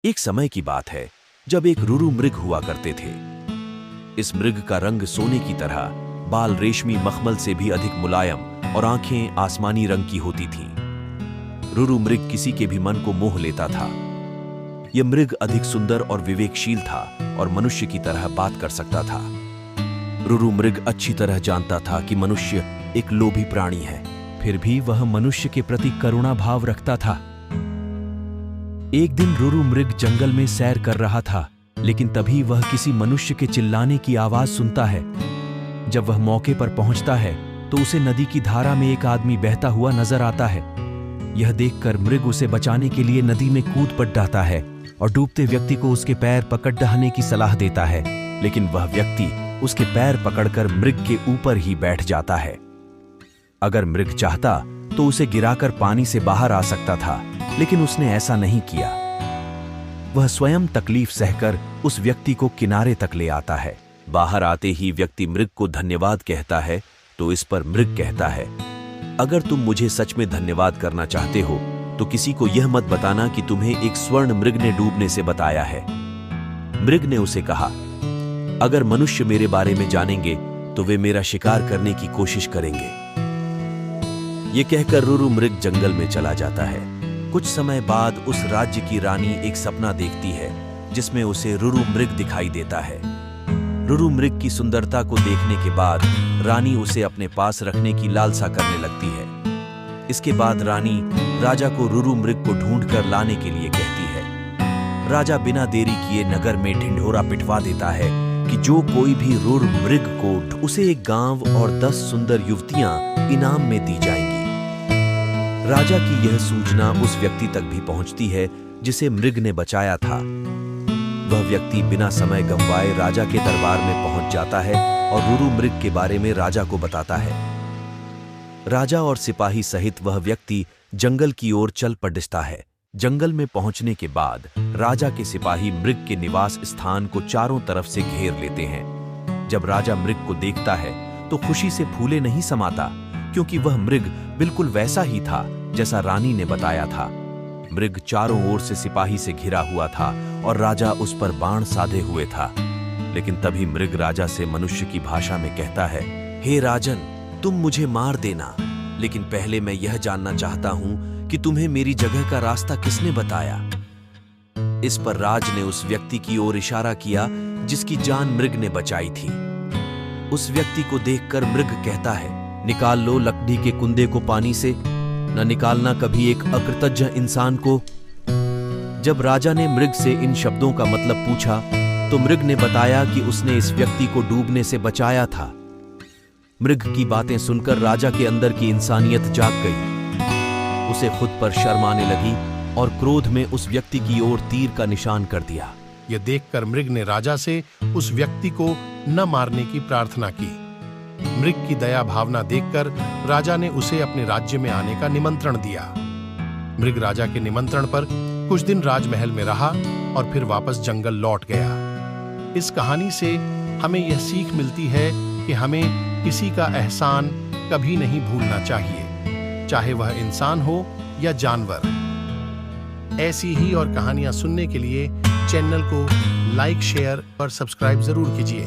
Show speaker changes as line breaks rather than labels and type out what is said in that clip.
एक समय की बात है जब एक रुरु मृग हुआ करते थे। इस मृग का रंग सोने की तरह, बाल रेशमी मखमल से भी अधिक मुलायम और आंखें आसमानी रंग की होती थीं। रुरु मृग किसी के भी मन को मोह लेता था। यह मृग अधिक सुंदर और विवेकशील था और मनुष्य की तरह बात कर सकता था। रुरु मृग अच्छी तरह जानता था कि मनुष्य एक लोभी प्राणी है, फिर भी वह मनुष्य के प्रति करुणा भाव रखता था। एक दिन रुरु मृग जंगल में सैर कर रहा था, लेकिन तभी वह किसी मनुष्य के चिल्लाने की आवाज सुनता है। जब वह मौके पर पहुंचता है तो उसे नदी की धारा में एक आदमी बहता हुआ नजर आता है। यह देखकर मृग उसे बचाने के लिए नदी में कूद पड़ जाता है और डूबते व्यक्ति को उसके पैर पकड़ डहाने की सलाह देता है, लेकिन वह व्यक्ति उसके पैर पकड़कर मृग के ऊपर ही बैठ जाता है। अगर मृग चाहता तो उसे गिराकर पानी से बाहर आ सकता था, लेकिन उसने ऐसा नहीं किया। वह स्वयं तकलीफ सहकर उस व्यक्ति को किनारे तक ले आता है। बाहर आते ही व्यक्ति मृग को धन्यवाद कहता है, तो इस पर मृग कहता है, अगर तुम मुझे सच में धन्यवाद करना चाहते हो तो किसी को यह मत बताना कि तुम्हें एक स्वर्ण मृग ने डूबने से बताया है। मृग ने उसे कहा, अगर मनुष्य मेरे बारे में जानेंगे तो वे मेरा शिकार करने की कोशिश करेंगे। यह कहकर रुरु मृग जंगल में चला जाता है। कुछ समय बाद उस राज्य की रानी एक सपना देखती है जिसमें उसे रुरु मृग दिखाई देता है। रुरु मृग की सुंदरता को देखने के बाद रानी उसे अपने पास रखने की लालसा करने लगती है। इसके बाद रानी राजा को रुरु मृग को ढूंढकर लाने के लिए कहती है। राजा बिना देरी किए नगर में ढिंढोरा पिटवा देता है कि जो कोई भी रुरु मृग को उसे एक गांव और 10 सुंदर युवतियां इनाम में दी जाएंगी। राजा की यह सूचना उस व्यक्ति तक भी पहुंचती है जिसे मृग ने बचाया था। वह व्यक्ति बिना समय गंवाए राजा के दरबार में पहुंच जाता है और रुरु मृग के बारे में राजा को बताता है। राजा और सिपाही सहित वह व्यक्ति जंगल की ओर चल पड़ता है। जंगल में पहुंचने के बाद राजा के सिपाही मृग के निवास स्थान को चारों तरफ से घेर लेते हैं। जब राजा मृग को देखता है तो खुशी से फूले नहीं समाता, क्योंकि वह मृग बिल्कुल वैसा ही था जैसा रानी ने बताया था। मृग चारों ओर से सिपाही से घिरा हुआ था और राजा उस पर बाण साधे हुए था। लेकिन तभी मृग राजा से मनुष्य की भाषा में कहता है, हे राजन, तुम मुझे मार देना, लेकिन पहले मैं यह जानना चाहता हूं कि तुम्हें मेरी जगह का रास्ता किसने बताया। इस पर राज ने उस व्यक्ति की ओर इशारा किया जिसकी जान मृग ने बचाई थी। उस व्यक्ति को देखकर मृग कहता है, निकाल लो लकड़ी के कुंदे को पानी से, न निकालना कभी एक अकृतज्ञ इंसान को। जब राजा ने मृग से इन शब्दों का मतलब पूछा तो मृग ने बताया कि उसने इस व्यक्ति को डूबने से बचाया था। मृग की बातें सुनकर राजा के अंदर की इंसानियत जाग गई। उसे खुद पर शर्म आने लगी और क्रोध में उस व्यक्ति की ओर तीर का निशान कर दिया।
यह देखकर मृग ने राजा से उस व्यक्ति को न मारने की प्रार्थना की। मृग की दया भावना देखकर राजा ने उसे अपने राज्य में आने का निमंत्रण दिया। मृग राजा के निमंत्रण पर कुछ दिन राजमहल में रहा और फिर वापस जंगल लौट गया। इस कहानी से हमें यह सीख मिलती है कि हमें किसी का एहसान कभी नहीं भूलना चाहिए, चाहे वह इंसान हो या जानवर। ऐसी ही और कहानियां सुनने के लिए चैनल को लाइक, शेयर और सब्सक्राइब जरूर कीजिए।